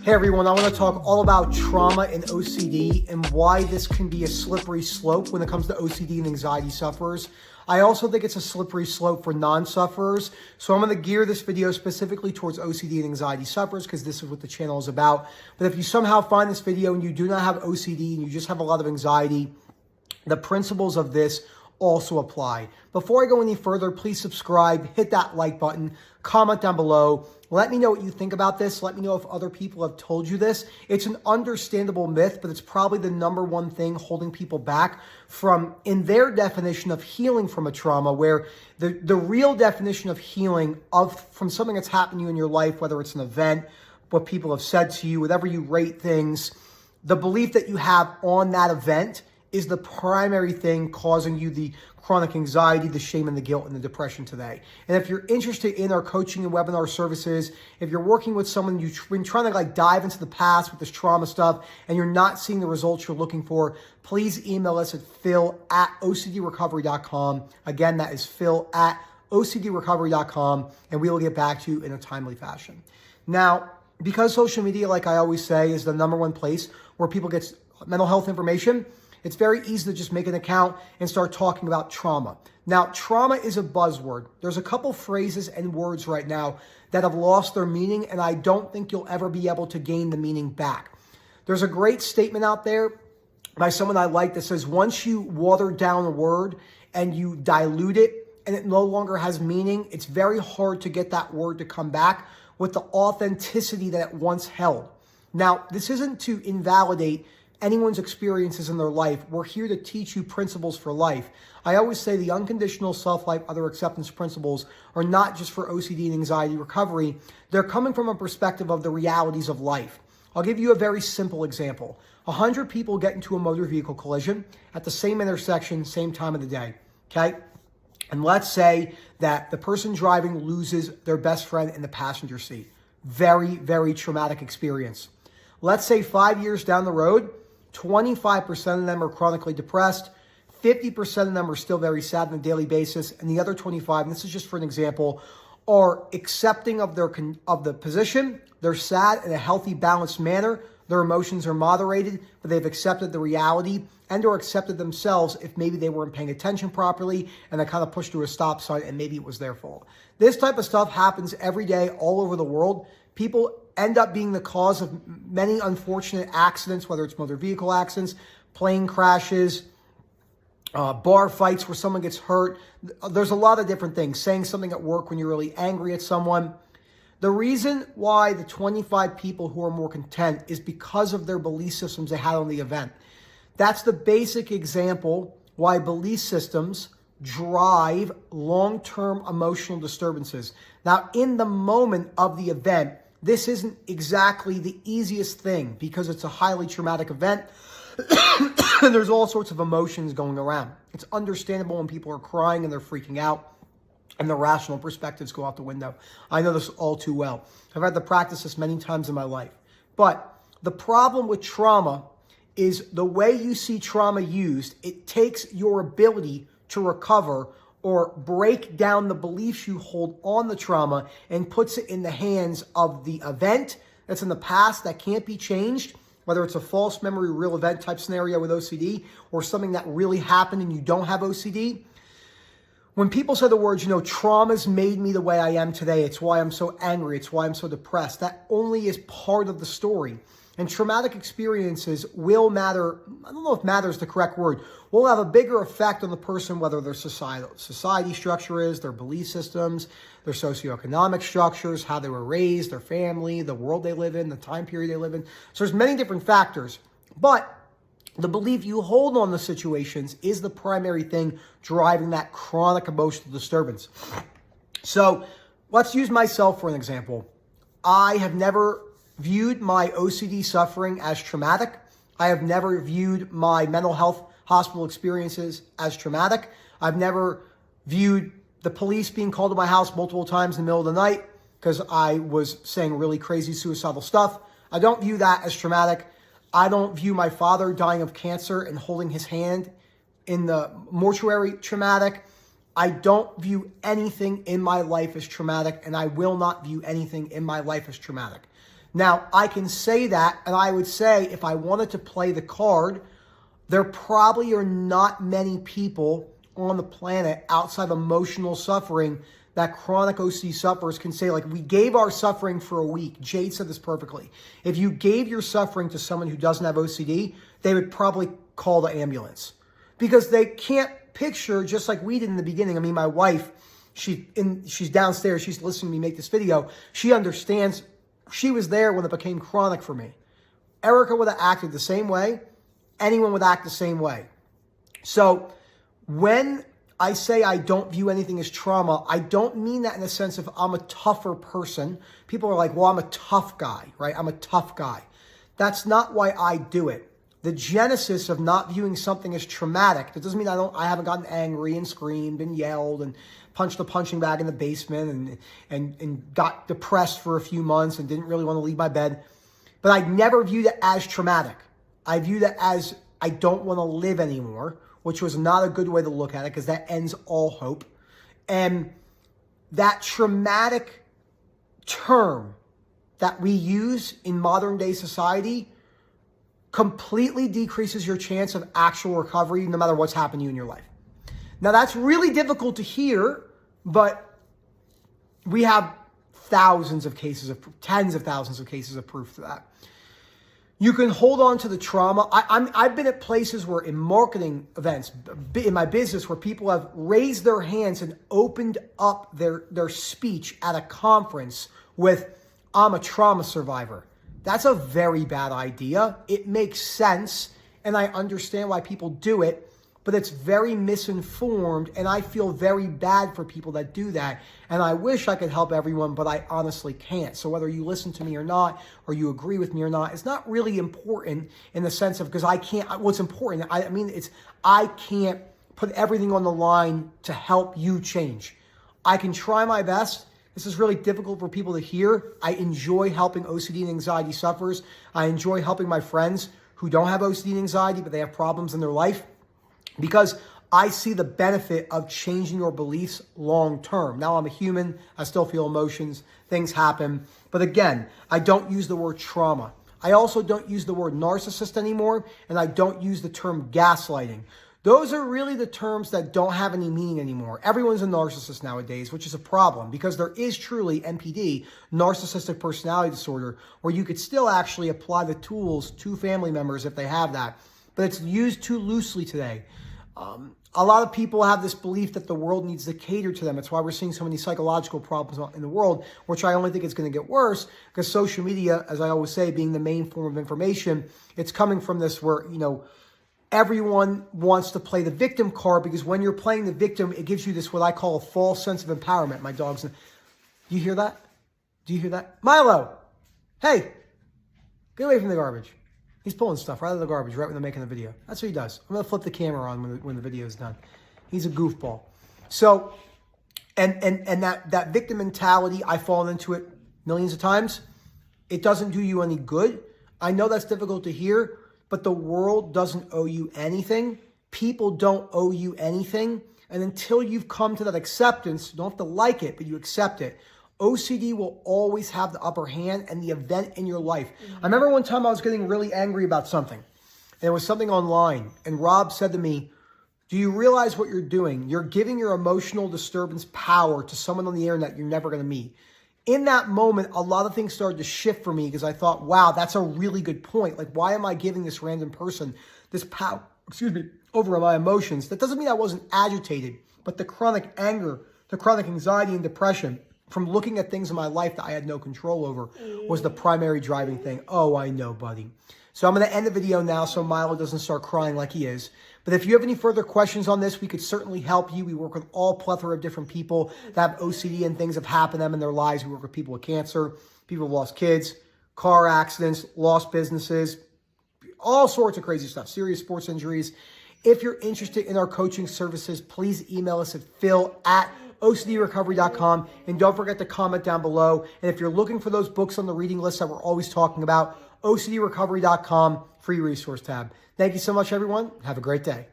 Hey everyone, I want to talk all about trauma and OCD and why this can be a slippery slope when it comes to OCD and anxiety sufferers. I also think it's a slippery slope for non-sufferers. So I'm going to gear this video specifically towards OCD and anxiety sufferers because this is what the channel is about. But if you somehow find this video and you do not have OCD and you just have a lot of anxiety, the principles of this also apply. Before I go any further, please subscribe, hit that like button, comment down below. Let me know what you think about this. Let me know if other people have told you this. It's an understandable myth, but it's probably the number one thing holding people back from, in their definition of healing from a trauma, where the real definition of healing from something that's happened to you in your life, whether it's an event, what people have said to you, whatever you rate things, the belief that you have on that event is the primary thing causing you the chronic anxiety, the shame and the guilt and the depression today. And if you're interested in our coaching and webinar services, if you're working with someone, you've been trying to dive into the past with this trauma stuff and you're not seeing the results you're looking for, please email us at phil@ocdrecovery.com. Again, that is phil@ocdrecovery.com, and we will get back to you in a timely fashion. Now, because social media, like I always say, is the number one place where people get mental health information, it's very easy to just make an account and start talking about trauma. Now, trauma is a buzzword. There's a couple phrases and words right now that have lost their meaning, and I don't think you'll ever be able to gain the meaning back. There's a great statement out there by someone I like that says, once you water down a word and you dilute it and it no longer has meaning, it's very hard to get that word to come back with the authenticity that it once held. Now, this isn't to invalidate anyone's experiences in their life. We're here to teach you principles for life. I always say the unconditional self-life, other acceptance principles are not just for OCD and anxiety recovery. They're coming from a perspective of the realities of life. I'll give you a very simple example. 100 people get into a motor vehicle collision at the same intersection, same time of the day, okay? And let's say that the person driving loses their best friend in the passenger seat. Very, very traumatic experience. Let's say 5 years down the road, 25% of them are chronically depressed, 50% of them are still very sad on a daily basis, and the other 25, and this is just for an example, are accepting of the position. They're sad in a healthy, balanced manner. Their emotions are moderated, but they've accepted the reality and or accepted themselves if maybe they weren't paying attention properly and they kind of pushed through a stop sign and maybe it was their fault. This type of stuff happens every day all over the world. People end up being the cause of many unfortunate accidents, whether it's motor vehicle accidents, plane crashes, bar fights where someone gets hurt. There's a lot of different things. Saying something at work when you're really angry at someone. The reason why the 25 people who are more content is because of their belief systems they had on the event. That's the basic example why belief systems drive long-term emotional disturbances. Now, in the moment of the event, this isn't exactly the easiest thing because it's a highly traumatic event and there's all sorts of emotions going around. It's understandable when people are crying and they're freaking out and the rational perspectives go out the window. I know this all too well. I've had to practice this many times in my life. But the problem with trauma is the way you see trauma used, it takes your ability to recover or break down the beliefs you hold on the trauma and puts it in the hands of the event that's in the past that can't be changed, whether it's a false memory, real event type scenario with OCD or something that really happened and you don't have OCD. When people say the words, trauma's made me the way I am today, it's why I'm so angry, it's why I'm so depressed, that only is part of the story. And traumatic experiences will matter, I don't know if matter is the correct word, will have a bigger effect on the person, whether their society structure is, their belief systems, their socioeconomic structures, how they were raised, their family, the world they live in, the time period they live in. So there's many different factors. But the belief you hold on the situations is the primary thing driving that chronic emotional disturbance. So let's use myself for an example. I have never viewed my OCD suffering as traumatic. I have never viewed my mental health hospital experiences as traumatic. I've never viewed the police being called to my house multiple times in the middle of the night because I was saying really crazy suicidal stuff. I don't view that as traumatic. I don't view my father dying of cancer and holding his hand in the mortuary traumatic. I don't view anything in my life as traumatic, and I will not view anything in my life as traumatic. Now, I can say that, and I would say if I wanted to play the card, there probably are not many people on the planet outside of emotional suffering that chronic OCD sufferers can say, like, we gave our suffering for a week. Jade said this perfectly. If you gave your suffering to someone who doesn't have OCD, they would probably call the ambulance because they can't picture, just like we did in the beginning. I mean, my wife, she's downstairs. She's listening to me make this video. She understands. She was there when it became chronic for me. Erica would have acted the same way. Anyone would act the same way. So when I say I don't view anything as trauma, I don't mean that in the sense of I'm a tougher person. People are like, well, I'm a tough guy, right? I'm a tough guy. That's not why I do it. The genesis of not viewing something as traumatic, that doesn't mean I haven't gotten angry and screamed and yelled and punched a punching bag in the basement and got depressed for a few months and didn't really want to leave my bed. But I never viewed it as traumatic. I viewed it as I don't want to live anymore, which was not a good way to look at it because that ends all hope. And that traumatic term that we use in modern day society completely decreases your chance of actual recovery no matter what's happened to you in your life. Now, that's really difficult to hear, but we have tens of thousands of cases of proof to that. You can hold on to the trauma. I've been at places where in marketing events, in my business, where people have raised their hands and opened up their speech at a conference with, I'm a trauma survivor. That's a very bad idea. It makes sense, and I understand why people do it, but it's very misinformed, and I feel very bad for people that do that, and I wish I could help everyone, but I honestly can't. So whether you listen to me or not, or you agree with me or not, it's not really important in the sense of, because I can't, what's important, I can't put everything on the line to help you change. I can try my best. This is really difficult for people to hear. I enjoy helping OCD and anxiety sufferers. I enjoy helping my friends who don't have OCD and anxiety, but they have problems in their life, because I see the benefit of changing your beliefs long term. Now, I'm a human. I still feel emotions. Things happen. But again, I don't use the word trauma. I also don't use the word narcissist anymore, and I don't use the term gaslighting. Those are really the terms that don't have any meaning anymore. Everyone's a narcissist nowadays, which is a problem because there is truly NPD, narcissistic personality disorder, where you could still actually apply the tools to family members if they have that. But it's used too loosely today. A lot of people have this belief that the world needs to cater to them. It's why we're seeing so many psychological problems in the world, which I only think is going to get worse because social media, as I always say, being the main form of information, it's coming from this where, everyone wants to play the victim card because when you're playing the victim, it gives you this, what I call a false sense of empowerment. My dog's, do you hear that? Do you hear that? Milo, hey, get away from the garbage. He's pulling stuff right out of the garbage right when they're making the video. That's what he does. I'm going to flip the camera on when the video is done. He's a goofball. So, and that victim mentality, I fall into it millions of times. It doesn't do you any good. I know that's difficult to hear, but the world doesn't owe you anything. People don't owe you anything. And until you've come to that acceptance, you don't have to like it, but you accept it. OCD will always have the upper hand and the event in your life. I remember one time I was getting really angry about something. And it was something online. And Rob said to me, do you realize what you're doing? You're giving your emotional disturbance power to someone on the internet you're never going to meet. In that moment, a lot of things started to shift for me because I thought, wow, that's a really good point. Like, why am I giving this random person this power, over my emotions? That doesn't mean I wasn't agitated, but the chronic anger, the chronic anxiety and depression from looking at things in my life that I had no control over was the primary driving thing. Oh, I know, buddy. So I'm going to end the video now so Milo doesn't start crying like he is. But if you have any further questions on this, we could certainly help you. We work with all plethora of different people that have OCD and things have happened to them in their lives. We work with people with cancer, people who've lost kids, car accidents, lost businesses, all sorts of crazy stuff, serious sports injuries. If you're interested in our coaching services, please email us at phil@ocdrecovery.com. And don't forget to comment down below. And if you're looking for those books on the reading list that we're always talking about, OCDrecovery.com, free resource tab. Thank you so much, everyone. Have a great day.